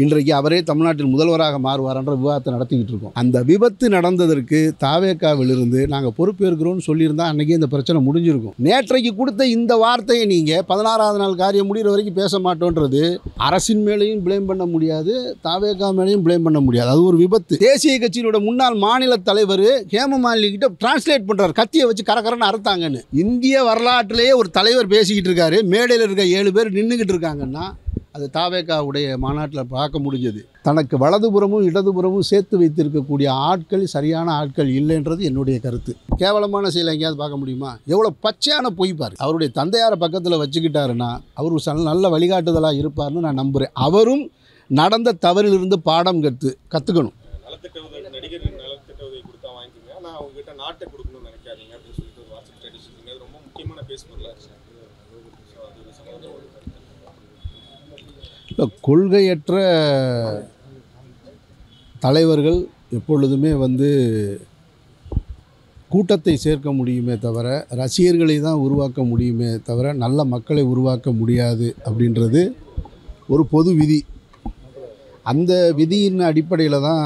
இன்றைக்கு அவரே தமிழ்நாட்டில் முதல்வராக மாறுவார்ன்ற விவாதத்தை நடத்திக்கிட்டு இருக்கோம். அந்த விபத்து நடந்ததற்கு தாவேகாவிலிருந்து நாங்கள் பொறுப்பேற்கிறோம்னு சொல்லியிருந்தால் அன்றைக்கி இந்த பிரச்சனை முடிஞ்சிருக்கும். நேற்றைக்கு கொடுத்த இந்த வார்த்தையை நீங்கள் 16வது நாள் காரியம் முடிகிற வரைக்கும் பேச மாட்டோன்றது அரசின் மேலேயும் ப்ளேம் பண்ண முடியாது, தாவேகா மேலேயும் ப்ளேம் பண்ண முடியாது. அது ஒரு விபத்து. தேசிய கட்சியினோட முன்னாள் மாநில தலைவர் ஹேமமாலினி கிட்ட டிரான்ஸ்லேட் பண்ணுறார், கத்தியை வச்சு கரகரன்னு அறுத்தாங்கன்னு. இந்திய வரலாற்றிலேயே ஒரு தலைவர் பேசிக்கிட்டு இருக்காரு, மேடையில் இருக்க 7 பேர் நின்றுக்கிட்டு இருக்காங்கன்னா அது தாவேகாவுடைய மாநாட்டில் பார்க்க முடிஞ்சது. தனக்கு வலதுபுறமும் இடதுபுறமும் சேர்த்து வைத்திருக்கக்கூடிய ஆட்கள் சரியான ஆட்கள் இல்லைன்றது என்னுடைய கருத்து. கேவலமான செயலை எங்கேயாவது பார்க்க முடியுமா? எவ்வளோ பச்சையான பொய் பாரு. அவருடைய தந்தையாரை பக்கத்தில் வச்சுக்கிட்டாருன்னா அவர் நல்ல வழிகாட்டுதலாக இருப்பார்னு நான் நம்புகிறேன். அவரும் நடந்த தவறிலிருந்து பாடம் கற்றுக்கணும். கொள்கையற்ற தலைவர்கள் எப்பொழுதுமே கூட்டத்தை சேர்க்க முடியுமே தவிர ரசிகர்களை தான் உருவாக்க முடியுமே தவிர நல்ல மக்களை உருவாக்க முடியாது அப்படின்றது ஒரு பொது விதி. அந்த விதியின் அடிப்படையில் தான்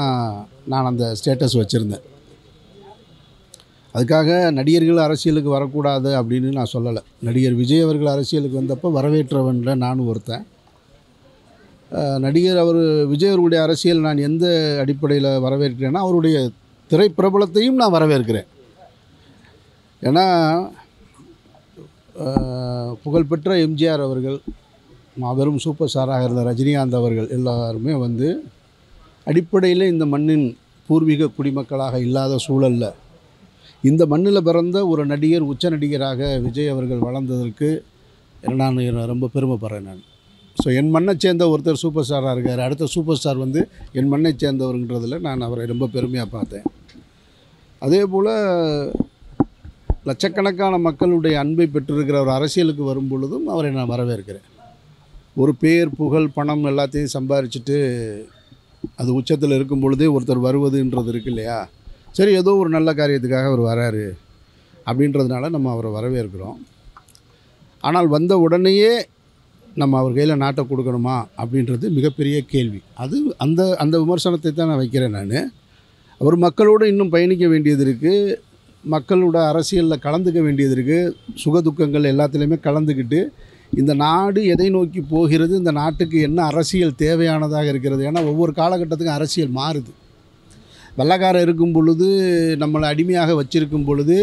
நான் அந்த ஸ்டேட்டஸ் வச்சுருந்தேன். அதுக்காக நடிகர்கள் அரசியலுக்கு வரக்கூடாது அப்படின்னு நான் சொல்லலை. நடிகர் விஜய் அவர்கள் அரசியலுக்கு வந்தப்போ வரவேற்றவன்ல நானும் ஒருத்தன். நடிகர் விஜய் அவர்களுடைய அரசியல் நான் எந்த அடிப்படையில் வரவேற்கிறேன்னா அவருடைய திரைப்பிரபலத்தையும் நான் வரவேற்கிறேன். ஏன்னா புகழ்பெற்ற எம்ஜிஆர் அவர்கள், மாபெரும் சூப்பர் ஸ்டாராக இருந்த ரஜினிகாந்த் அவர்கள் எல்லாருமே அடிப்படையில் இந்த மண்ணின் பூர்வீக குடிமக்களாக இல்லாத சூழலில் இந்த மண்ணில் பிறந்த ஒரு நடிகர் உச்ச நடிகராக விஜய் அவர்கள் வளர்ந்ததற்கு நான் ரொம்ப பெருமைப்படுறேன். நான் என் மண்ணை சேர்ந்த ஒருத்தர் சூப்பர் ஸ்டாராக இருக்கார், அடுத்த சூப்பர் ஸ்டார் என் மண்ணை சேர்ந்தவருன்றதில் நான் அவரை ரொம்ப பெருமையாக பார்த்தேன். அதே போல் லட்சக்கணக்கான மக்களுடைய அன்பை பெற்றிருக்கிற ஒரு அரசியலுக்கு வரும் பொழுதும் அவரை நான் வரவேற்கிறேன். ஒரு பேர் புகழ் பணம் எல்லாத்தையும் சம்பாரிச்சுட்டு அது உச்சத்தில் இருக்கும் பொழுதே ஒருத்தர் வருவதுன்றது இருக்கு இல்லையா? சரி, ஏதோ ஒரு நல்ல காரியத்துக்காக அவர் வராரு அப்படின்றதுனால நம்ம அவரை வரவேற்கிறோம். ஆனால் வந்த உடனேயே நம்ம அவர் கையில் நாட்டை கொடுக்கணுமா அப்படின்றது மிகப்பெரிய கேள்வி. அது அந்த விமர்சனத்தை தான் நான் வைக்கிறேன். நான் அவர் மக்களோடு இன்னும் பயணிக்க வேண்டியது இருக்குது, மக்களோட அரசியலில் கலந்துக்க வேண்டியது இருக்குது, சுகதுக்கங்கள் எல்லாத்துலேயுமே கலந்துக்கிட்டு இந்த நாடு எதை நோக்கி போகிறது, இந்த நாட்டுக்கு என்ன அரசியல் தேவையானதாக இருக்கிறது. ஏன்னா ஒவ்வொரு காலகட்டத்துக்கும் அரசியல் மாறுது. வெள்ளைக்காரன் இருக்கும் பொழுது நம்மளை அடிமையாக வச்சிருக்கும் பொழுது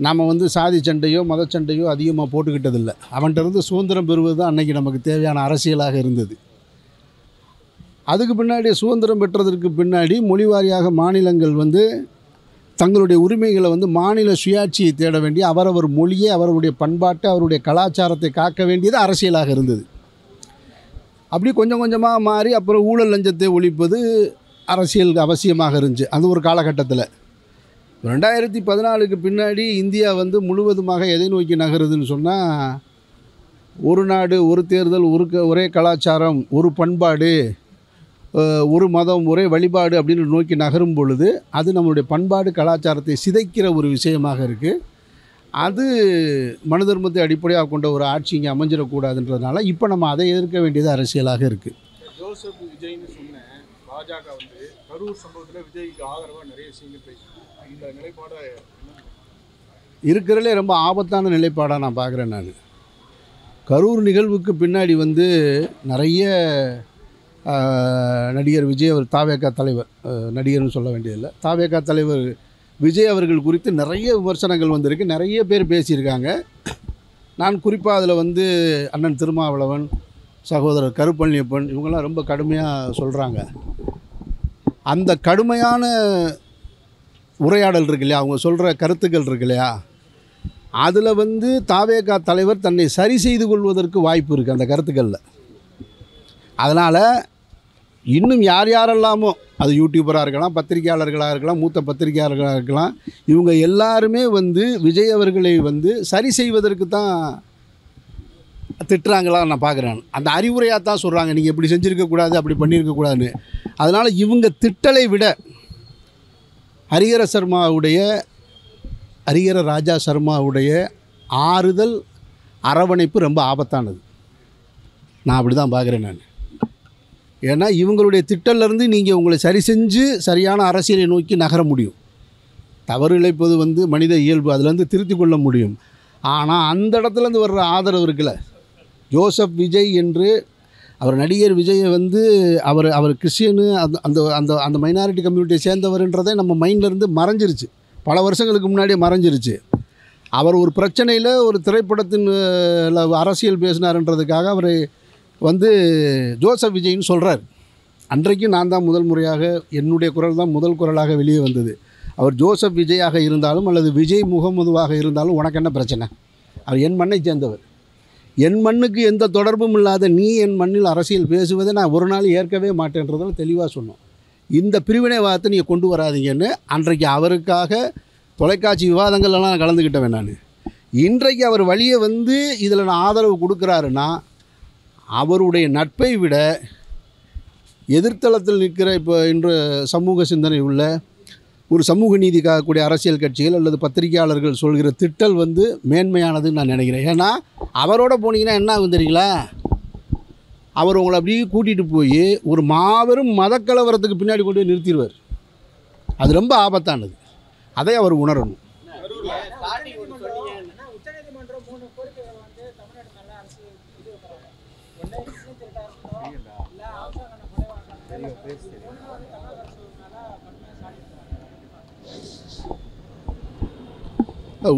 நாம் சாதி சண்டையோ மத சண்டையோ அதிகமாக போட்டுக்கிட்டதில்லை. அவன்கிட்ட சுதந்திரம் பெறுவது தான் அன்றைக்கி நமக்கு தேவையான அரசியலாக இருந்தது. அதுக்கு பின்னாடி சுதந்திரம் பெற்றதற்கு பின்னாடி மொழிவாரியாக மாநிலங்கள் தங்களுடைய உரிமைகளை மாநில சுயாட்சியை தேட வேண்டிய அவரவர் மொழியை, அவருடைய பண்பாட்டை, அவருடைய கலாச்சாரத்தை காக்க வேண்டியது அரசியலாக இருந்தது. அப்படி கொஞ்சம் கொஞ்சமாக மாறி அப்புறம் ஊழல் லஞ்சத்தை ஒழிப்பது அரசியல் அவசியமாக இருந்துச்சு அது ஒரு காலகட்டத்தில். 2014க்கு பின்னாடி இந்தியா முழுவதுமாக எதை நோக்கி நகருதுன்னு சொன்னால், ஒரு நாடு ஒரு தேர்தல், ஒரே கலாச்சாரம், ஒரு பண்பாடு, ஒரு மதம், ஒரே வழிபாடு அப்படின்னு நோக்கி நகரும் பொழுது அது நம்மளுடைய பண்பாடு கலாச்சாரத்தை சிதைக்கிற ஒரு விஷயமாக இருக்குது. அது மனு தர்மத்தை அடிப்படையாக கொண்ட ஒரு ஆட்சி இங்கே அமைஞ்சிடக்கூடாதுன்றதுனால இப்போ நம்ம அதை எதிர்க்க வேண்டியது அரசியலாக இருக்குது. ஜோசப் விஜய்னு சொன்ன பாஜக கரூர் சம்பவத்தில் விஜய்க்கு ஆதரவாக நிறைய விஷயங்கள் பேசுகிறாங்க. இந்த நிலைப்பாடை இருக்கிறதுலே ரொம்ப ஆபத்தான நிலைப்பாடாக நான் பார்க்குறேன். நான் கரூர் நிகழ்வுக்கு பின்னாடி நிறைய நடிகர் விஜய் அவர் தாவேகா தலைவர், நடிகர்னு சொல்ல வேண்டியதில்லை, தாவேகா தலைவர் விஜய் அவர்கள் குறித்து நிறைய விமர்சனங்கள் வந்திருக்கு, நிறைய பேர் பேசியிருக்காங்க. நான் குறிப்பாக அதில் அண்ணன் திருமாவளவன், சகோதரர் கருப்பழனியப்பன் இவங்கெல்லாம் ரொம்ப கடுமையாக சொல்கிறாங்க. அந்த கடுமையான உரையாடல் இருக்கு இல்லையா, அவங்க சொல்கிற கருத்துக்கள் இருக்கு இல்லையா, அதில் தாவேகா தலைவர் தன்னை சரி செய்து கொள்வதற்கு வாய்ப்பு இருக்குது அந்த கருத்துக்களில். அதனால் இன்னும் யார் யாரெல்லாமோ, அது யூடியூபராக இருக்கலாம், பத்திரிகையாளர்களாக இருக்கலாம், மூத்த பத்திரிகையாளர்களாக இருக்கலாம், இவங்க எல்லாருமே விஜய் அவர்களை சரி செய்வதற்கு தான் திட்டுறாங்களா நான் பார்க்குறேன். அந்த அறிவுரையாக தான் சொல்கிறாங்க, நீங்கள் இப்படி செஞ்சுருக்கக்கூடாது, அப்படி பண்ணியிருக்கக்கூடாதுன்னு. அதனால் இவங்க திட்டலை விட ஹரிஹர ராஜா சர்மாவுடைய ஆறுதல் அரவணைப்பு ரொம்ப ஆபத்தானது. நான் அப்படி தான் பார்க்குறேன். நான் ஏன்னா இவங்களுடைய திட்டலேருந்து நீங்கள் உங்களை சரி செஞ்சு சரியான அரசியலை நோக்கி நகர முடியும். தவறு இழைப்பது வந்து மனித இயல்பு, அதுலேருந்து திருத்தி கொள்ள முடியும். ஆனால் அந்த இடத்துலேருந்து வர்ற ஆதரவு இருக்குல்ல, ஜோசப் விஜய் என்று அவர் நடிகர் விஜயை வந்து அவர் கிறிஸ்டியனு அந்த அந்த அந்த அந்த மைனாரிட்டி கம்யூனிட்டியை சேர்ந்தவர்ன்றதே நம்ம மைண்ட்லேருந்து மறைஞ்சிருச்சு, பல வருஷங்களுக்கு முன்னாடியே மறைஞ்சிருச்சு. அவர் ஒரு பிரச்சனையில் ஒரு திரைப்படத்தின் அரசியல் பேசினார்ன்றதுக்காக அவர் வந்து ஜோசப் விஜய்னு சொல்கிறார். அன்றைக்கு நான் தான் முதல் முறையாக என்னுடைய குரல் தான் முதல் குரலாக வெளியே வந்தது. அவர் ஜோசப் விஜயாக இருந்தாலும் அல்லது விஜய் முகமதுவாக இருந்தாலும் உனக்கு என்ன பிரச்சனை? அவர் என் மண்ணை சேர்ந்தவர். என் மண்ணுக்கு எந்த தொடர்பும் இல்லாத நீ என் மண்ணில் அரசியல் பேசுவதை நான் ஒரு நாள் ஏற்கவே மாட்டேன்றதில் தெளிவாக சொன்னோம். இந்த பிரிவினைவாதத்தை நீங்கள் கொண்டு வராதீங்கன்னு அன்றைக்கு அவருக்காக தொலைக்காட்சி விவாதங்கள்லாம் நான் கலந்துக்கிட்டேன். நான் இன்றைக்கு அவர் வழியை வந்து இதில் நான் ஆதரவு கொடுக்குறாருன்னா அவருடைய நட்பை விட எதிர்த்தளத்தில் நிற்கிற இப்போ இன்று சமூக சிந்தனை உள்ள ஒரு சமூக நீதி காக்கக்கூடிய அரசியல் கட்சிகள் அல்லது பத்திரிகையாளர்கள் சொல்கிற திட்டல் வந்து மேன்மையானதுன்னு நான் நினைக்கிறேன். ஏன்னா அவரோட போனீங்கன்னா என்ன ஆகும் தெரியுங்களா? அவர் உங்களை அப்படியே கூட்டிகிட்டு போய் ஒரு மாபெரும் மதக்கலவரத்துக்கு பின்னாடி கொண்டு போய் நிறுத்திடுவார். அது ரொம்ப ஆபத்தானது. அதை அவர் உணரணும்.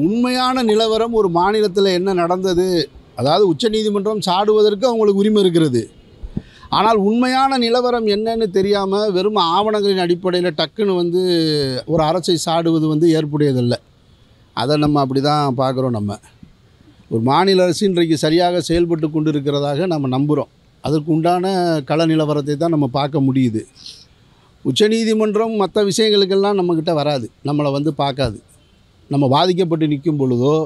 உண்மையான நிலவரம் ஒரு மாநிலத்தில் என்ன நடந்தது, அதாவது உச்சநீதிமன்றம் சாடுவதற்கு அவங்களுக்கு உரிமை இருக்கிறது. ஆனால் உண்மையான நிலவரம் என்னன்னு தெரியாமல் வெறும் ஆவணங்களின் அடிப்படையில் டக்குன்னு வந்து ஒரு அரசை சாடுவது வந்து ஏற்புடையதில்லை. அதை நம்ம அப்படி தான் பார்க்குறோம். நம்ம ஒரு மாநில அரசு இன்றைக்கு சரியாக செயல்பட்டு கொண்டு இருக்கிறதாக நம்ம நம்புகிறோம். அதற்கு உண்டான கள நிலவரத்தை தான் நம்ம பார்க்க முடியுது. உச்சநீதிமன்றம் மற்ற விஷயங்களுக்கெல்லாம் நம்மக்கிட்ட வராது, நம்மளை வந்து பார்க்காது. நம்ம பாதிக்கப்பட்டு நிற்கும் பொழுதோ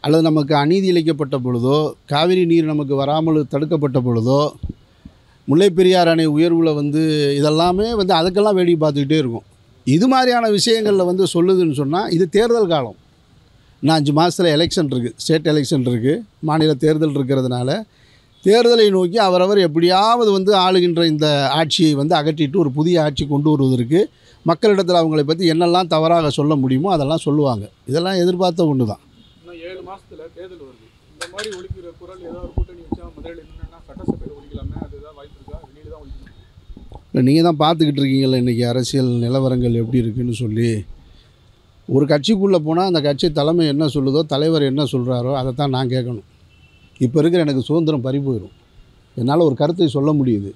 அல்லது நமக்கு அநீதி இழைக்கப்பட்ட பொழுதோ, காவிரி நீர் நமக்கு வராமல் தடுக்கப்பட்ட பொழுதோ, முல்லைப்பெரியார் அணை உயர்வில் வந்து இதெல்லாமே வந்து அதுக்கெல்லாம் வேடிக்கை பார்த்துக்கிட்டே இருக்கும். இது மாதிரியான விஷயங்களில் வந்து சொல்லுதுன்னு சொன்னால் இது தேர்தல் காலம். இன்னும் 5 மாதத்தில் எலெக்ஷன் இருக்குது, ஸ்டேட் எலெக்ஷன் இருக்குது, மாநில தேர்தல் இருக்கிறதுனால தேர்தலை நோக்கி அவரவர் எப்படியாவது வந்து ஆளுகின்ற இந்த ஆட்சியை வந்து அகற்றிட்டு ஒரு புதிய ஆட்சி கொண்டு வருவதற்கு மக்களிடத்தில் அவங்களை பற்றி என்னெல்லாம் தவறாக சொல்ல முடியுமோ அதெல்லாம் சொல்லுவாங்க. இதெல்லாம் எதிர்பார்த்த ஒன்று தான். இன்னும் 7 மாதத்தில் தேர்தல் வருது. இந்த மாதிரி ஒழிக்கிற குரல் ஏதாவது ஒரு கூட்டணி வச்சா முதலில் என்னென்னா சட்டசபையில் ஒழிக்கலாமே, அதுதான் வாய்ப்பு இருக்கா? வெளியில் தான் ஒழிக்கணும். இல்லை, நீங்கள் தான் பார்த்துக்கிட்டு இருக்கீங்களா இன்றைக்கி அரசியல் நிலவரங்கள் எப்படி இருக்குதுன்னு சொல்லி. ஒரு கட்சிக்குள்ளே போனால் அந்த கட்சி தலைமை என்ன சொல்லுதோ, தலைவர் என்ன சொல்கிறாரோ அதை தான் நான் கேட்கணும். இப்போ இருக்கிற எனக்கு சுதந்திரம் பறி போயிடும். என்னால் ஒரு கருத்தை சொல்ல முடியுது.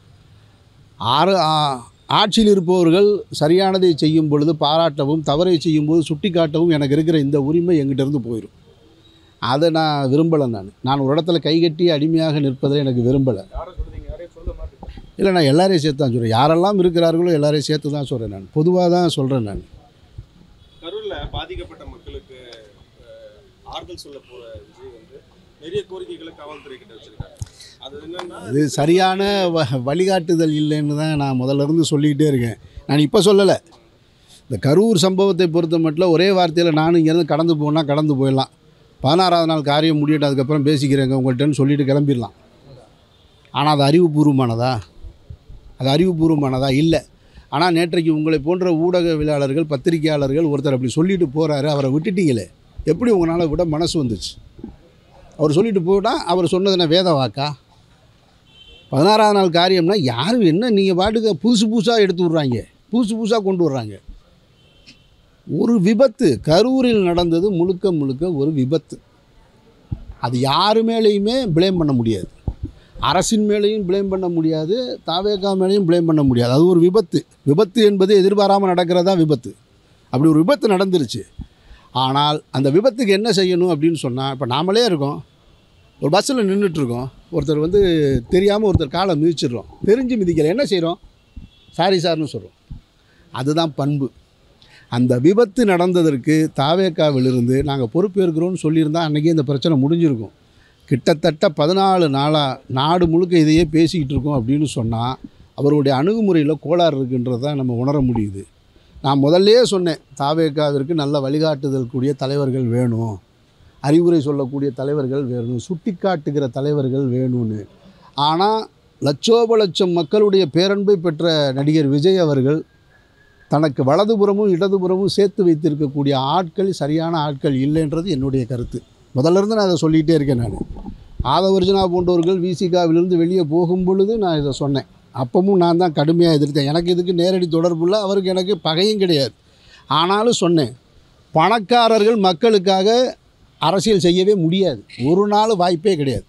ஆட்சியில் இருப்பவர்கள் சரியானதை செய்யும் பொழுது பாராட்டவும், தவறை செய்யும்போது சுட்டி காட்டவும் எனக்கு இருக்கிற இந்த உரிமை எங்கிட்டேருந்து போயிடும். அதை நான் விரும்பலை. நான் ஒரு இடத்துல கைகட்டி அடிமையாக நிற்பதை எனக்கு விரும்பலை. இல்லை, நான் எல்லாரையும் சேர்த்து தான் சொல்கிறேன். யாரெல்லாம் இருக்கிறார்களோ எல்லாரையும் சேர்த்து தான் சொல்கிறேன். நான் பொதுவாக தான் சொல்கிறேன். நான் கரூரில் பாதிக்கப்பட்ட மக்களுக்கு ஆறுதல் சொல்ல போகிற விஜய் வந்து நிறைய கோரிக்கைகளை காவல்துறை கிட்ட வச்சுருக்காங்க. அது சரியான வழிகாட்டுதல் இல்லைன்னு தான் நான் முதல்ல சொல்லிக்கிட்டே இருக்கேன். நான் இப்போ சொல்லலை. இந்த கரூர் சம்பவத்தை பொறுத்த மட்டும் ஒரே வார்த்தையில் நானும் இங்கேருந்து கடந்து போனால் கடந்து போயிடலாம், 16ஆவது நாள் காரியம் முடியட்டும், அதுக்கப்புறம் பேசிக்கிறேங்க உங்கள்கிட்டன்னு சொல்லிட்டு கிளம்பிடலாம். ஆனால் அது அறிவுபூர்வமானதா? அது அறிவுபூர்வமானதா? இல்லை. ஆனால் நேற்றைக்கு உங்களை போன்ற ஊடகவியலாளர்கள், பத்திரிகையாளர்கள் ஒருத்தர் அப்படி சொல்லிட்டு போகிறாரு, அவரை விட்டுட்டீங்களே, எப்படி உங்களால் விட மனசு வந்துச்சு? அவர் சொல்லிட்டு போயிட்டால் அவர் சொன்னதுன்னா வேத வாக்கா? 16ஆவது நாள் காரியம்னா யாரும் என்ன, நீங்கள் பாட்டுக்கு புதுசாக எடுத்து விட்றாங்க, புதுசாக கொண்டு வர்றாங்க. ஒரு விபத்து கரூரில் நடந்தது, முழுக்க ஒரு விபத்து. அது யாரு மேலேயுமே ப்ளேம் பண்ண முடியாது. அரசின் மேலேயும் ப்ளேம் பண்ண முடியாது, தாவேகா மேலேயும் ப்ளேம் பண்ண முடியாது. அது ஒரு விபத்து. விபத்து என்பது எதிர்பாராமல் நடக்கிறதா விபத்து. அப்படி ஒரு விபத்து நடந்துருச்சு. ஆனால் அந்த விபத்துக்கு என்ன செய்யணும் அப்படின்னு சொன்னால், இப்போ நாமளே இருக்கோம், ஒரு பஸ்ஸில் நின்றுட்டுருக்கோம், ஒருத்தர் வந்து தெரியாமல் ஒருத்தர் காலை மிதிச்சிடுறோம், தெரிஞ்சு மிதிக்கலை, என்ன செய்கிறோம்? சாரி சார்னு சொல்கிறோம். அதுதான் பண்பு. அந்த விபத்து நடந்ததற்கு தாவேக்காவிலிருந்து நாங்கள் பொறுப்பேற்கிறோன்னு சொல்லியிருந்தால் அன்றைக்கி இந்த பிரச்சனை முடிஞ்சிருக்கும். கிட்டத்தட்ட 14 நாளாக நாடு முழுக்க இதையே பேசிக்கிட்டு இருக்கோம் அப்படின்னு சொன்னால் அவருடைய அணுகுமுறையில் கோளாறு இருக்குன்றதை நம்ம உணர முடியுது. நான் முதல்லே சொன்னேன், தாவேக்காவிற்கு நல்ல வழிகாட்டுதல் கூடிய தலைவர்கள் வேணும், அறிவுரை சொல்லக்கூடிய தலைவர்கள் வேணும், சுட்டி காட்டுகிற தலைவர்கள் வேணும்னு. ஆனால் லட்சோப லட்சம் மக்களுடைய பேரன்பை பெற்ற நடிகர் விஜய் அவர்கள் தனக்கு வலதுபுறமும் இடதுபுறமும் சேர்த்து வைத்திருக்கக்கூடிய ஆட்கள் சரியான ஆட்கள் இல்லைன்றது என்னுடைய கருத்து. முதல்ல இருந்து நான் அதை சொல்லிகிட்டே இருக்கேன். நான் ஆதவர்ஜனா போன்றவர்கள் விசிகாவிலிருந்து வெளியே போகும் பொழுது நான் இதை சொன்னேன். அப்பவும் நான் தான் கடுமையாக எதிர்த்தேன். எனக்கு இதுக்கு நேரடி தொடர்பு இல்லை, அவருக்கு எனக்கு பகையும் கிடையாது. ஆனாலும் சொன்னேன், பணக்காரர்கள் மக்களுக்காக அரசியல் செய்யவே முடியாது, ஒரு நாள் வாய்ப்பே கிடையாது.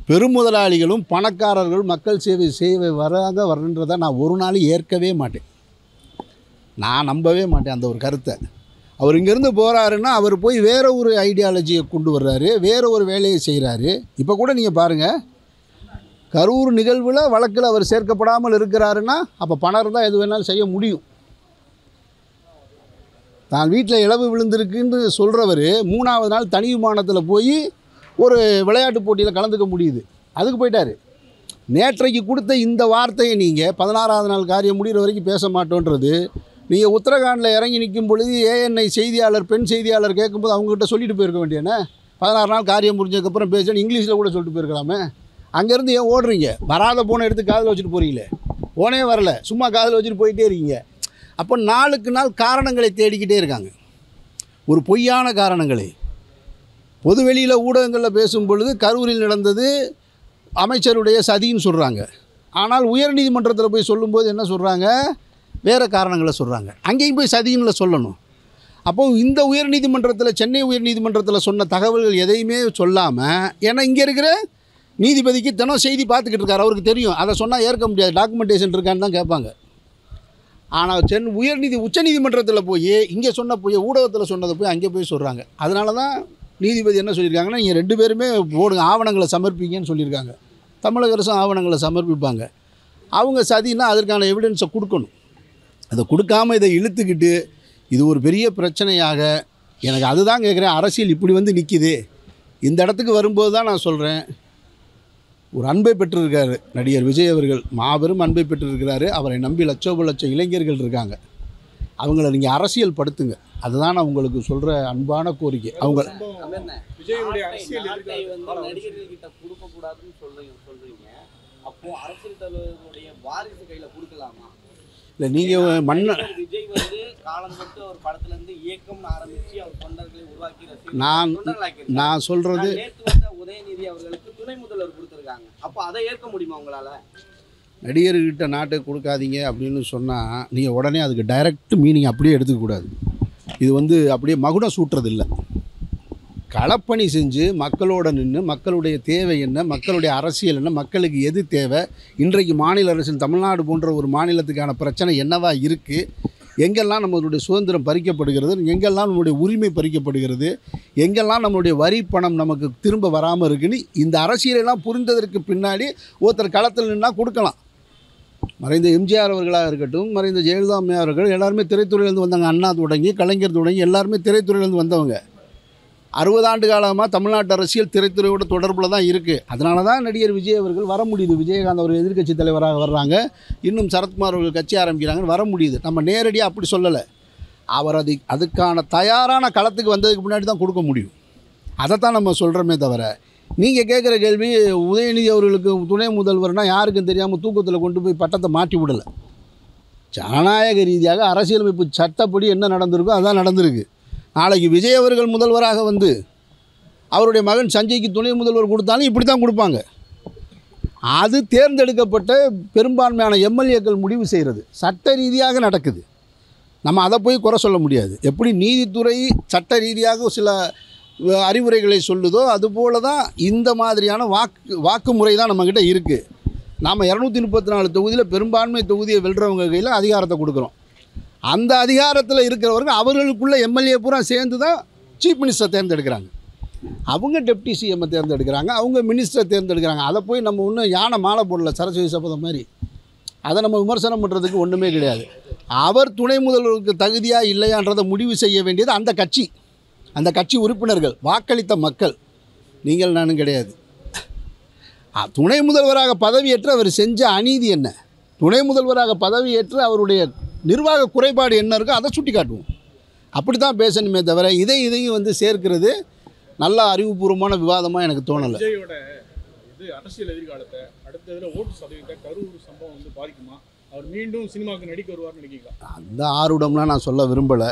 பெருமுதலாளிகளும் பணக்காரர்கள் மக்கள் சேவை செய்ய வரன்றதை நான் ஒரு நாள் ஏற்கவே மாட்டேன். நான் நம்பவே மாட்டேன் அந்த ஒரு கருத்தை. அவர் இங்கேருந்து போகிறாருன்னா அவர் போய் வேறு ஒரு ஐடியாலஜியை கொண்டு வர்றாரு, வேறு ஒரு வேலையை செய்கிறாரு. இப்போ கூட நீங்கள் பாருங்கள், கரூர் நிகழ்வில் வழக்கில் அவர் சேர்க்கப்படாமல் இருக்கிறாருன்னா அப்போ பணம் இருந்தால் எது வேணாலும் செய்ய முடியும். தான் வீட்டில் இழவு விழுந்திருக்குன்னு சொல்கிறவர் 3ஆவது நாள் தனி விமானத்தில் போய் ஒரு விளையாட்டு போட்டியில் கலந்துக்க முடியுது, அதுக்கு போயிட்டார். நேற்றைக்கு கொடுத்த இந்த வார்த்தையை நீங்கள் 16ஆவது நாள் காரியம் முடிகிற வரைக்கும் பேச மாட்டோன்றது, நீங்கள் உத்தரகாண்டில் இறங்கி நிற்கும் பொழுது ஏஎன்ஐ செய்தியாளர் பெண் செய்தியாளர் கேட்கும்போது அவங்ககிட்ட சொல்லிட்டு போயிருக்க வேண்டியனே, 16 நாள் காரியம் முடிஞ்சதுக்கப்புறம் பேசுன்னு இங்கிலீஷில் கூட சொல்லிட்டு போயிருக்கலாமே. அங்கேருந்து ஏன் ஓடுறீங்க? வராத போனை எடுத்து காதில் வச்சுட்டு போகிறீங்களே, போனே வரல, சும்மா காதில் வச்சுட்டு போயிட்டே இருக்கீங்க. அப்போ நாளுக்கு நாள் காரணங்களை தேடிக்கிட்டே இருக்காங்க, ஒரு பொய்யான காரணங்களை. பொதுவெளியில் ஊடகங்களில் பேசும் பொழுது கரூரில் நடந்தது அமைச்சருடைய சதின்னு சொல்கிறாங்க. ஆனால் உயர்நீதிமன்றத்தில் போய் சொல்லும்போது என்ன சொல்கிறாங்க? வேறு காரணங்களை சொல்கிறாங்க. அங்கேயும் போய் சதின்னு சொல்லணும். அப்போது இந்த உயர்நீதிமன்றத்தில், சென்னை உயர்நீதிமன்றத்தில் சொன்ன தகவல்கள் எதையுமே சொல்லாமல், ஏன்னா இங்கே இருக்கிற நீதிபதிக்கு தினம் செய்தி பார்த்துக்கிட்டு இருக்கார், அவருக்கு தெரியும். அதை சொன்னால் ஏற்க முடியாது, டாக்குமெண்டேஷன் இருக்கான்னு தான் கேட்பாங்க. ஆனால் உச்சநீதிமன்றத்தில் போய் இங்கே சொன்ன போய் ஊடகத்தில் சொன்னதை போய் அங்கே போய் சொல்கிறாங்க. அதனால தான் நீதிபதி என்ன சொல்லியிருக்காங்கன்னா, நீங்கள் 2 பேருமே போடுங்க, ஆவணங்களை சமர்ப்பிங்கன்னு சொல்லியிருக்காங்க. தமிழக அரசும் ஆவணங்களை சமர்ப்பிப்பாங்க. அவங்க சதினா அதற்கான எவிடன்ஸை கொடுக்கணும். அதை கொடுக்காமல் இதை இழுத்துக்கிட்டு இது ஒரு பெரிய பிரச்சனையாக, எனக்கு அதுதான் கேட்குறேன். அரசியல் இப்படி வந்து நிற்கிது. இந்த இடத்துக்கு வரும்போது தான் நான் சொல்கிறேன், ஒரு அன்பை பெற்றிருக்காரு நடிகர் விஜய் அவர்கள், மாபெரும் அன்பை பெற்றிருக்கிறாரு. அவரை நம்பி லட்சோப லட்சம் இளைஞர்கள் இருக்காங்க. அவங்கள நீங்கள் அரசியல் படுத்துங்க, அதுதான் நான் உங்களுக்கு சொல்கிற அன்பான கோரிக்கை. அவங்க விஜயுடைய அரசியல் நடிகர்கள்கிட்ட கொடுக்கக்கூடாதுன்னு சொல்றீங்க. அப்போ அரசியல் தலைவர்களுடைய வாரிசு கையில கொடுக்கலாமா? இல்லை, நீங்கள் விஜய் வந்து காலம் பட்டு ஒரு படத்துல இருந்து இயக்கம் ஆரம்பிச்சு அவர் தொண்டர்களை உருவாக்கி நான் சொல்றது, நேற்று வந்த உதயநிதி அவர்களுக்கு துணை முதல்வர் கொடுத்துருக்காங்க. அப்போ அதை ஏற்க முடியுமா உங்களால? நடிகர்கிட்ட நாட்டை கொடுக்காதீங்க அப்படின்னு சொன்னால் நீங்கள் உடனே அதுக்கு டைரக்ட் மீனிங் அப்படியே எடுத்துக்கக்கூடாது. இது வந்து அப்படியே மகுடம் சூட்டுறது இல்லை. களப்பணி செஞ்சு மக்களோட நின்று மக்களுடைய தேவை என்ன, மக்களுடைய அரசியல் என்ன, மக்களுக்கு எது தேவை, இன்றைக்கு மாநில அரசின் தமிழ்நாடு போன்ற ஒரு மாநிலத்துக்கான பிரச்சனை என்னவா இருக்குது, எங்கெல்லாம் நம்மளுடைய சுதந்திரம் பறிக்கப்படுகிறது, எங்கெல்லாம் நம்மளுடைய உரிமை பறிக்கப்படுகிறது, எங்கெல்லாம் நம்மளுடைய வரி பணம் நமக்கு திரும்ப வராமல் இருக்குன்னு இந்த அரசியலெல்லாம் புரிந்ததற்கு பின்னாடி ஒருத்தர் களத்தில் நின்னால் கொடுக்கலாம். மறைந்த எம்ஜிஆர் அவர்களாக இருக்கட்டும், மறைந்த ஜெயலலிதா அம்மையார் அவர்கள் எல்லாருமே திரைத்துறையிலேருந்து வந்தாங்க. அண்ணா தொடங்கி கலைஞர் தொடங்கி எல்லாருமே திரைத்துறையிலேருந்து வந்தவங்க. 60 ஆண்டு காலமாக தமிழ்நாட்டு அரசியல் திரைத்துறையோட தொடர்பில் தான் இருக்குது. அதனால தான் நடிகர் விஜய் அவர்கள் வர முடியுது. விஜயகாந்த் அவர் எதிர்க்கட்சி தலைவராக வர்றாங்க, இன்னும் சரத்குமார் அவர்கள் கட்சி ஆரம்பிக்கிறாங்கன்னு வர முடியுது. நம்ம நேரடியாக அப்படி சொல்லலை. அவர் அதுக்கான தயாரான களத்துக்கு வந்ததுக்கு முன்னாடி தான் கொடுக்க முடியும். அதைத்தான் நம்ம சொல்கிறோமே தவிர, நீங்கள் கேட்குற கேள்வி உதயநிதி அவர்களுக்கு துணை முதல்வர்னால் யாருக்கும் தெரியாமல் தூக்கத்தில் கொண்டு போய் பட்டத்தை மாட்டி விடலை. ஜனநாயக ரீதியாக அரசியலமைப்பு சட்டப்படி என்ன நடந்திருக்கோ அதுதான் நடந்திருக்கு. நாளைக்கு விஜய் அவர்கள் முதல்வராக வந்து அவருடைய மகன் சஞ்சய்க்கு துணை முதல்வர் கொடுத்தாலும் இப்படி தான் கொடுப்பாங்க. அது தேர்ந்தெடுக்கப்பட்ட பெரும்பான்மையான எம்எல்ஏக்கள் முடிவு செய்கிறது, சட்ட ரீதியாக நடக்குது. நம்ம அதை போய் குறை சொல்ல முடியாது. எப்படி நீதித்துறை சட்ட ரீதியாக சில அறிவுரைகளை சொல்லுதோ அதுபோல தான் இந்த மாதிரியான வாக்குமுறை தான் நம்மக்கிட்ட இருக்குது. நாம் 234 தொகுதியில் பெரும்பான்மை தொகுதியை வெல்றவங்க கையில் அதிகாரத்தை கொடுக்குறோம். அந்த அதிகாரத்தில் இருக்கிறவர்கள் அவர்களுக்குள்ள எம்எல்ஏ பூரா சேர்ந்து தான் சீஃப் மினிஸ்டர் தேர்ந்தெடுக்கிறாங்க. அவங்க டெப்டி சிஎம்மை தேர்ந்தெடுக்கிறாங்க, அவங்க மினிஸ்டரை தேர்ந்தெடுக்கிறாங்க. அதை போய் நம்ம ஒன்றும் யானை மாலை போடல சரஸ்வதி சபதம் மாதிரி. அதை நம்ம விமர்சனம் பண்ணுறதுக்கு ஒன்றுமே கிடையாது. அவர் துணை முதல்வருக்கு தகுதியாக இல்லையான்றதை முடிவு செய்ய வேண்டியது அந்த கட்சி, அந்த கட்சி உறுப்பினர்கள், வாக்களித்த மக்கள், நீங்கள் நானும் கிடையாது. துணை முதல்வராக பதவியேற்று அவர் செஞ்ச அநீதி என்ன, துணை முதல்வராக பதவியேற்று அவருடைய நிர்வாக குறைபாடு என்ன இருக்கோ அதை சுட்டி காட்டுவோம். அப்படி தான் பேசணுமே தவிர இதையும் வந்து சேர்க்கிறது நல்ல அறிவுபூர்வமான விவாதமாக எனக்கு தோணலை. விஜயோட வந்து அரசியல் எதிர்காலத்தை அடுத்ததுல ஓட்டு சதவீதத்தை கரூர் சம்பவம் வந்து பாதிக்குமா? அவர் மீண்டும் சினிமாவுக்கு நடிக்க வருவார்னு நினைக்கிறீங்களா? அந்த ஆர்வம்லாம் நான் சொல்ல விரும்பலை.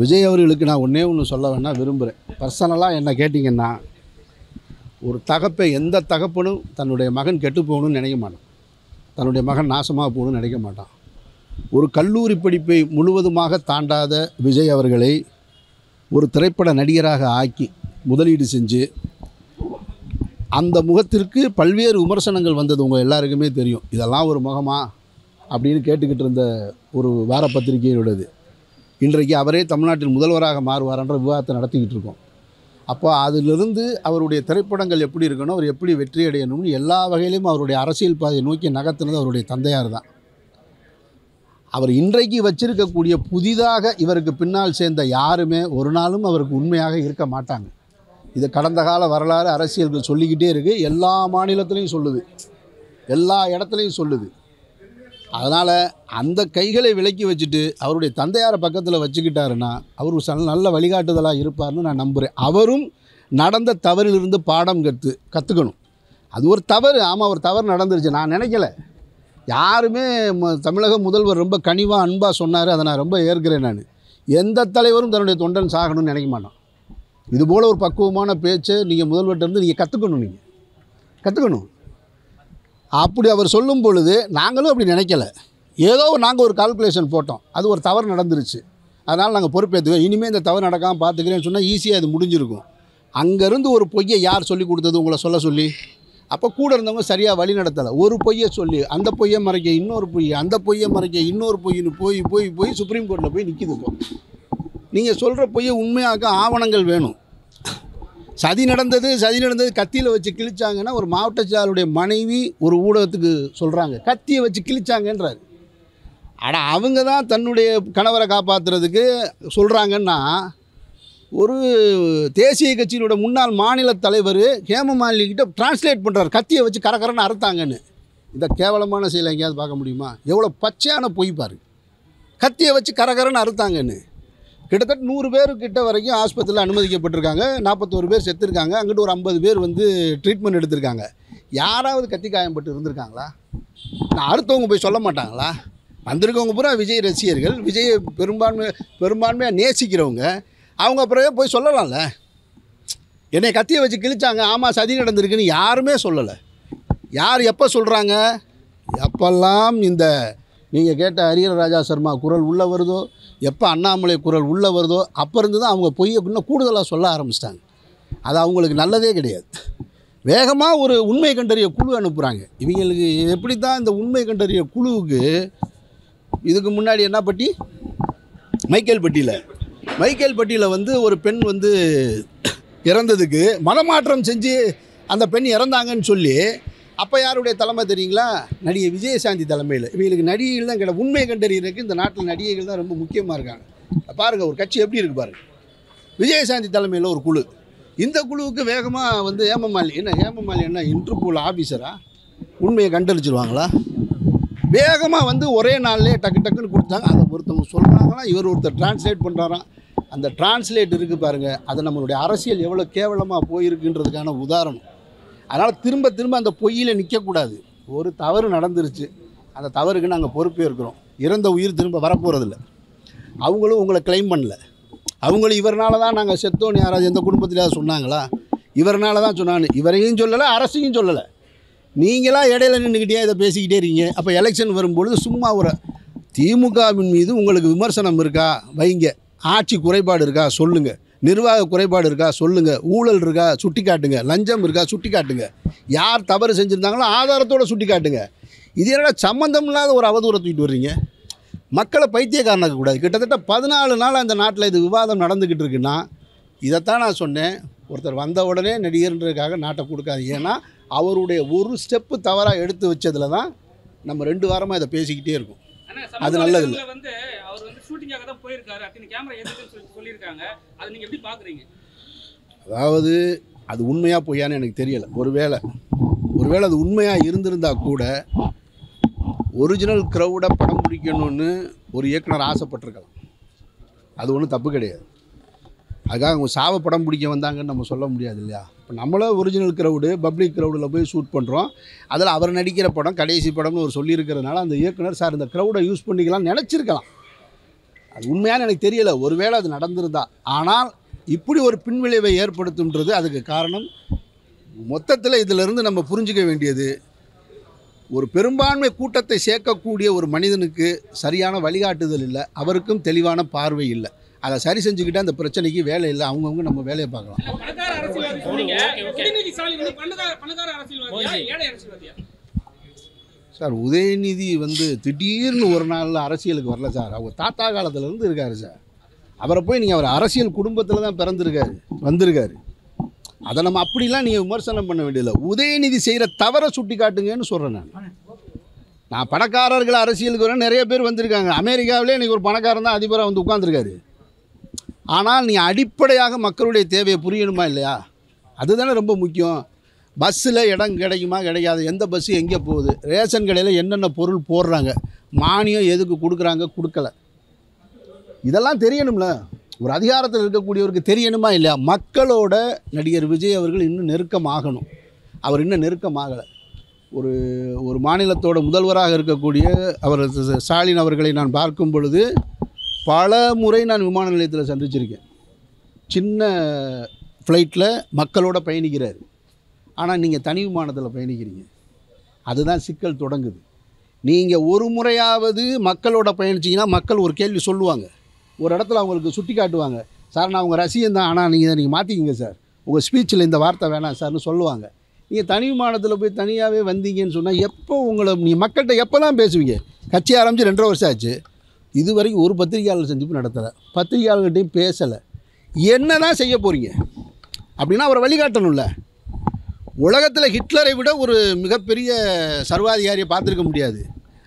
விஜய் அவர்களுக்கு நான் ஒன்றே ஒன்று சொல்ல வேணால் விரும்புகிறேன். பர்சனலாக என்ன கேட்டிங்கன்னா, ஒரு தகப்பை எந்த தகப்பனும் தன்னுடைய மகன் கெட்டு போகணும்னு நினைக்க மாட்டான், தன்னுடைய மகன் நாசமாக போகணும்னு நினைக்க மாட்டான். ஒரு கல்லூரி படிப்பை முழுவதுமாக தாண்டாத விஜய் அவர்களை ஒரு திரைப்பட நடிகராக ஆக்கி முதலீடு செஞ்சு அந்த முகத்திற்கு பல்வேறு விமர்சனங்கள் வந்தது உங்கள் எல்லாருக்குமே தெரியும். இதெல்லாம் ஒரு முகமா அப்படின்னு கேட்டுக்கிட்டு இருந்த ஒரு வார பத்திரிகையோடது இன்றைக்கு அவரே தமிழ்நாட்டின் முதல்வராக மாறுவார்ன்ற விவாதத்தை நடத்திக்கிட்டு இருக்கோம். அப்போ அதிலிருந்து அவருடைய திரைப்படங்கள் எப்படி இருக்கணும், அவர் எப்படி வெற்றி அடையணும்னு எல்லா வகையிலும் அவருடைய அரசியல் பாதையை நோக்கி நகர்த்தினது அவருடைய தந்தையார் தான். அவர் இன்றைக்கு வச்சிருக்கக்கூடிய புதிதாக இவருக்கு பின்னால் சேர்ந்த யாருமே ஒரு நாளும் அவருக்கு உண்மையாக இருக்க மாட்டாங்க. இது கடந்த கால வரலாறு அரசியல்கள் சொல்லிக்கிட்டே இருக்குது, எல்லா மாநிலத்திலையும் சொல்லுது, எல்லா இடத்துலையும் சொல்லுது. அதனால் அந்த கைகளை விலக்கி வச்சுட்டு அவருடைய தந்தையாரை பக்கத்தில் வச்சுக்கிட்டாருன்னா அவர் நல்ல வழிகாட்டுதலாக இருப்பார்னு நான் நம்புகிறேன். அவரும் நடந்த தவறிலிருந்து பாடம் கற்றுக்கணும். அது ஒரு தவறு, ஆமாம் ஒரு தவறு நடந்துருச்சு. நான் நினைக்கல, யாருமே தமிழக முதல்வர் ரொம்ப கனிவாக அன்பாக சொன்னார், அதை நான் ரொம்ப ஏற்கிறேன். நான் எந்த தலைவரும் தன்னுடைய தொண்டன் சாகணும்னு நினைக்க மாட்டோம். இதுபோல் ஒரு பக்குவமான பேச்சை நீங்கள் முதல்வர்கிட்டருந்து நீங்கள் கற்றுக்கணும். அப்படி அவர் சொல்லும் பொழுது நாங்களும் அப்படி நினைக்கல, ஏதோ நாங்கள் ஒரு கால்குலேஷன் போட்டோம், அது ஒரு தவறு நடந்துருச்சு, அதனால் நாங்கள் பொறுப்பேற்றுக்கோம், இனிமேல் இந்த தவறு நடக்காமல் பார்த்துக்கிறேன்னு சொன்னால் ஈஸியாக அது முடிஞ்சிருக்கும். அங்கேருந்து ஒரு பொய்யை யார் சொல்லி கொடுத்தது உங்களை சொல்லி? அப்போ கூட இருந்தவங்க சரியாக வழி நடத்தலை. ஒரு பொய்யை சொல்லி அந்த பொய்யை மறைக்க இன்னொரு பொய், அந்த பொய்யை மறைக்க இன்னொரு பொய்ன்னு போய் சுப்ரீம் கோர்ட்டில் போய் நிற்கிது. இப்போ நீங்கள் சொல்கிற பொய்யை உண்மையாக்க ஆவணங்கள் வேணும். சதி நடந்தது கத்தியில் வச்சு கிழிச்சாங்கன்னா ஒரு மாவட்ட செயலாளருடைய மனைவி ஒரு ஊடகத்துக்கு சொல்கிறாங்க கத்தியை வச்சு கிழிச்சாங்கன்றார். ஆனால் அவங்க தான் தன்னுடைய கணவரை காப்பாற்றுறதுக்கு சொல்கிறாங்கன்னா, ஒரு தேசிய கட்சியினோட முன்னாள் மாநில தலைவர் ஹேமமாலினிகிட்ட டிரான்ஸ்லேட் பண்ணுறார் கத்தியை வச்சு கரகரன்னு அறுத்தாங்கன்னு. இந்த கேவலமான செயலை எங்கேயாவது பார்க்க முடியுமா? எவ்வளோ பச்சையான பொய் பாரு, கத்தியை வச்சு கரகரன்னு அறுத்தாங்கன்னு. கிட்டத்தட்ட 100 பேருக்கிட்ட வரைக்கும் ஆஸ்பத்திரியில் அனுமதிக்கப்பட்டிருக்காங்க, 41 பேர் செத்துருக்காங்க, அங்கிட்டு ஒரு 50 பேர் வந்து ட்ரீட்மெண்ட் எடுத்திருக்காங்க. யாராவது கத்தி காயம்பட்டு இருந்திருக்காங்களா? நான் அடுத்தவங்க போய் சொல்ல மாட்டாங்களா? வந்திருக்கவங்க பூரா விஜய் ரசிகர்கள், விஜயை பெரும்பான்மையாக நேசிக்கிறவங்க, அவங்க அப்புறம் போய் சொல்லலாம்ல. என்னை கத்தியை வச்சு கிழிச்சாங்க, ஆமாம் சதி நடந்திருக்குன்னு யாருமே சொல்லலை. யார் எப்போ சொல்கிறாங்க? எப்பெல்லாம் இந்த நீங்கள் கேட்ட ஹரிஹர ராஜா சர்மா குரல் உள்ளே வருதோ, எப்போ அண்ணாமலை குரல் உள்ளே வருதோ, அப்போ இருந்து தான் அவங்க பொய்யை இன்னும் கூடுதலாக சொல்ல ஆரம்பிச்சிட்டாங்க. அது அவங்களுக்கு நல்லதே கிடையாது. வேகமாக ஒரு உண்மை கண்டறிய குழு அனுப்புகிறாங்க. இவங்களுக்கு எப்படி தான் இந்த உண்மை கண்டறிய குழுவுக்கு இதுக்கு முன்னாடி என்ன பட்டி, மைக்கேல் பட்டியில் வந்து ஒரு பெண் வந்து இறந்ததுக்கு மதமாற்றம் செஞ்சு அந்த பெண் இறந்தாங்கன்னு சொல்லி அப்போ யாருடைய தலைமை தெரியுங்களா? நடிகை விஜயசாந்தி தலைமையில். இவங்களுக்கு நடிகைகள் தான் கிடையாது, உண்மை கண்டறியறதுக்கு இந்த நாட்டில் நடிகைகள் தான் ரொம்ப முக்கியமாக இருக்காங்க. பாருங்கள் ஒரு கட்சி எப்படி இருக்குது பாருங்கள். விஜயசாந்தி தலைமையில் ஒரு குழு, இந்த குழுவுக்கு வேகமாக வந்து ஹேமமாலி என்ன இன்டர்போல் ஆஃபீஸரா? உண்மையை கண்டறிச்சிருவாங்களா? வேகமாக வந்து ஒரே நாள்லேயே டக்குன்னு கொடுத்தாங்க. அதை ஒருத்தவங்க சொல்கிறாங்களா, இவர் ஒருத்தர் டிரான்ஸ்லேட் பண்ணுறாராம். அந்த டிரான்ஸ்லேட் இருக்குது பாருங்கள், அது நம்மளுடைய அரசியல் எவ்வளோ கேவலமாக போயிருக்குன்றதுக்கான உதாரணம். அதனால் திரும்ப அந்த பொய்யில் நிற்கக்கூடாது. ஒரு தவறு நடந்துருச்சு, அந்த தவறுக்கு நாங்கள் பொறுப்பே இருக்கிறோம். இறந்த உயிர் திரும்ப வரப்போகிறதில்ல. அவங்களும் உங்களை கிளைம் பண்ணல. அவங்களும் இவர்னால தான் நாங்கள் செத்தோன்னு யாராவது எந்த குடும்பத்திலாவது சொன்னாங்களா? இவர்னால தான் சொன்னான்னு இவரையும் சொல்லலை, அரசையும் சொல்லலை. நீங்களாம் இடையில நின்றுக்கிட்டே இதை பேசிக்கிட்டே இருக்கீங்க. அப்போ எலெக்ஷன் வரும்பொழுது சும்மா ஒரு திமுகவின் மீது உங்களுக்கு விமர்சனம் இருக்கா வைங்க, ஆட்சி குறைபாடு இருக்கா சொல்லுங்கள், நிர்வாக குறைபாடு இருக்கா சொல்லுங்கள், ஊழல் இருக்கா சுட்டி காட்டுங்க, லஞ்சம் இருக்கா சுட்டி காட்டுங்க, யார் தவறு செஞ்சுருந்தாங்களோ ஆதாரத்தோடு சுட்டி காட்டுங்க. இது என்னடா சம்மந்தம் இல்லாத ஒரு அவதூறை தூக்கிட்டு வர்றீங்க? மக்களை பைத்தியக்காரனாக்கக்கூடாது. கிட்டத்தட்ட 14 நாள் அந்த நாட்டில் இது விவாதம் நடந்துக்கிட்டு இருக்குன்னா, இதைத்தான் நான் சொன்னேன். ஒருத்தர் வந்த உடனே நடிகர்ன்றதுக்காக நாட்டை கொடுக்காது. ஏன்னா அவருடைய ஒரு ஸ்டெப்பு தவறாக எடுத்து வச்சதில் தான் நம்ம 2 வாரமாக இதை பேசிக்கிட்டே இருக்கோம். அது நல்லதில்லை. வந்து அவர் வந்து ஷூட்டிங்காக தான் போயிருக்காரு, அத்தனை கேமரா எதுக்குன்னு சொல்லியிருக்காங்க. அதை நீங்கள் எப்படி பார்க்குறீங்க? அதாவது அது உண்மையாக பொய்யான்னு எனக்கு தெரியலை. ஒருவேளை அது உண்மையாக இருந்திருந்தால் கூட ஒரிஜினல் க்ரௌடை படம் பிடிக்கணும்னு ஒரு இயக்குனர் ஆசைப்பட்டிருக்கலாம். அது ஒன்றும் தப்பு கிடையாது. அதுக்காக அவங்க சாவை படம் பிடிக்க வந்தாங்கன்னு நம்ம சொல்ல முடியாது இல்லையா? இப்போ நம்மளும் ஒரிஜினல் க்ரௌடு பப்ளிக் க்ரௌடில் போய் ஷூட் பண்ணுறோம். அதில் அவர் நடிக்கிற படம் கடைசி படம்னு ஒரு சொல்லியிருக்கிறதுனால அந்த இயக்குனர் சார் இந்த க்ரௌடை யூஸ் பண்ணிக்கலாம்னு நினச்சிருக்கலாம். அது உண்மையான எனக்கு தெரியலை, ஒருவேளை அது நடந்திருந்தா. ஆனால் இப்படி ஒரு பின்விளைவை ஏற்படுத்தும்ன்றது அதுக்கு காரணம். மொத்தத்தில் இதிலிருந்து நம்ம புரிஞ்சிக்க வேண்டியது, ஒரு பெரும்பான்மை கூட்டத்தை சேர்க்கக்கூடிய ஒரு மனிதனுக்கு சரியான வழிகாட்டுதல் இல்லை, அவருக்கும் தெளிவான பார்வை இல்லை. அதை சரி செஞ்சுக்கிட்டு அந்த பிரச்சனைக்கு வேலை இல்லை, அவங்கவுங்க நம்ம வேலையை பார்க்கலாம். பணக்கார அரசியல்வாதி சொன்னீங்க. உதயநிதி ஸ்டாலின் வந்து பணக்கார அரசியல்வாதியா ஏழை அரசியல்வாதியா? சார் உதயநிதி திடீர்னு ஒரு நாளில் அரசியலுக்கு வரல சார். அவங்க தாத்தா காலத்துலேருந்து இருக்கார் சார். அவரை போய் நீங்கள் அவர் அரசியல் குடும்பத்தில் தான் வந்திருக்காரு. அதை நம்ம அப்படிலாம் நீங்கள் விமர்சனம் பண்ண வேண்டியதில்லை. உதயநிதி செய்கிற தவறை சுட்டி காட்டுங்கன்னு சொல்கிறேன். நான் பணக்காரர்கள் அரசியலுக்கு வர நிறைய பேர் வந்திருக்காங்க. அமெரிக்காவிலே இன்றைக்கி ஒரு பணக்காரன் தான் அதிபராக உட்காந்துருக்காரு. ஆனால் நீங்கள் அடிப்படையாக மக்களுடைய தேவையை புரியணுமா இல்லையா? அதுதானே ரொம்ப முக்கியம். பஸ்ஸில் இடம் கிடைக்குமா கிடைக்காது, எந்த பஸ்ஸு எங்கே போகுது, ரேஷன் கடையில் என்னென்ன பொருள் போடுறாங்க, மானியம் எதுக்கு கொடுக்குறாங்க கொடுக்கல, இதெல்லாம் தெரியணும்ல. ஒரு அதிகாரத்தில் இருக்கக்கூடியவருக்கு தெரியணுமா இல்லையா? மக்களோட நடிகர் விஜய் அவர்கள் இன்னும் நெருக்கமாகணும். அவர் இன்னும் நெருக்கமாகலை. ஒரு மாநிலத்தோட முதல்வராக இருக்கக்கூடிய அவர் ஸ்டாலின் அவர்களை நான் பார்க்கும் பொழுது பல முறை நான் விமான நிலையத்தில் சந்திச்சிருக்கேன். சின்ன ஃப்ளைட்டில் மக்களோட பயணிக்கிறார். ஆனால் நீங்கள் தனி விமானத்தில் பயணிக்கிறீங்க. அதுதான் சிக்கல் தொடங்குது. நீங்கள் ஒரு முறையாவது மக்களோட பயணிச்சிங்கன்னா மக்கள் ஒரு கேள்வி சொல்லுவாங்க. ஒரு இடத்துல அவங்களுக்கு சுட்டி காட்டுவாங்க, சார் நான் உங்கள் ரசிகன் தான், ஆனால் நீங்கள் மாற்றிக்கிங்க சார், உங்கள் ஸ்பீச்சில் இந்த வார்த்தை வேணாம் சார்னு சொல்லுவாங்க. நீங்கள் தனி விமானத்தில் போய் தனியாகவே வந்தீங்கன்னு சொன்னால் எப்போ நீங்கள் மக்கள்கிட்ட எப்போ தான் பேசுவீங்க? கட்சி ஆரம்பித்து 2.5 வருஷம் ஆச்சு. இது வரைக்கும் ஒரு பத்திரிகையாளர் சந்திப்பு நடத்தலை, பத்திரிகையாளர்கிட்டையும் பேசலை. என்ன தான் செய்ய போகிறீங்க அப்படின்னா அவரை வழிகாட்டணும்ல. உலகத்தில் ஹிட்லரை விட ஒரு மிகப்பெரிய சர்வாதிகாரியை பார்த்துருக்க முடியாது.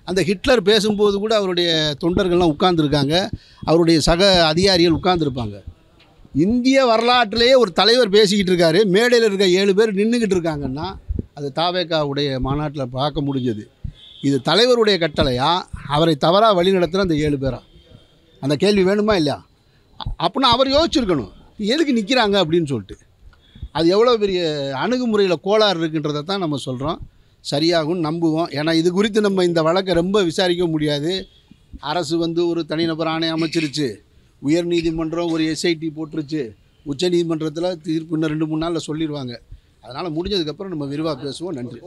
அந்த ஹிட்லர் பேசும்போது கூட அவருடைய தொண்டர்கள்லாம் உட்கார்ந்துருக்காங்க, அவருடைய சக அதிகாரிகள் உட்கார்ந்துருப்பாங்க. இந்திய வரலாற்றிலேயே ஒரு தலைவர் பேசிக்கிட்டு இருக்காரு, மேடையில் இருக்க 7 பேர் நின்றுக்கிட்டு இருக்காங்கன்னா அது தாவேகாவுடைய மாநாட்டில் பார்க்க முடிஞ்சது. இது தலைவருடைய கட்டளையா, அவரை தவறாக வழிநடத்துகிற அந்த 7 பேரா? அந்த கேள்வி வேணுமா இல்லையா? அப்படின்னா அவர் யோசிச்சிருக்கணும் எதுக்கு நிற்கிறாங்க அப்படின்னு சொல்லிட்டு. அது எவ்வளோ பெரிய அணுகுமுறையில் கோளாறு இருக்குன்றதை தான் நம்ம சொல்கிறோம். சரியாகும் நம்புவோம். ஏன்னா இது குறித்து நம்ம இந்த வழக்கை ரொம்ப விசாரிக்க முடியாது. அரசு ஒரு தனிநபர் ஆணை அமைச்சிருச்சு, உயர்நீதிமன்றம் ஒரு எஸ்ஐடி போட்டுருச்சு, உச்சநீதிமன்றத்தில் தீர்ப்பு இன்னும் 2-3 நாளில் சொல்லிடுவாங்க. அதனால் முடிஞ்சதுக்கப்புறம் நம்ம விரிவாக பேசுவோம். நன்றி.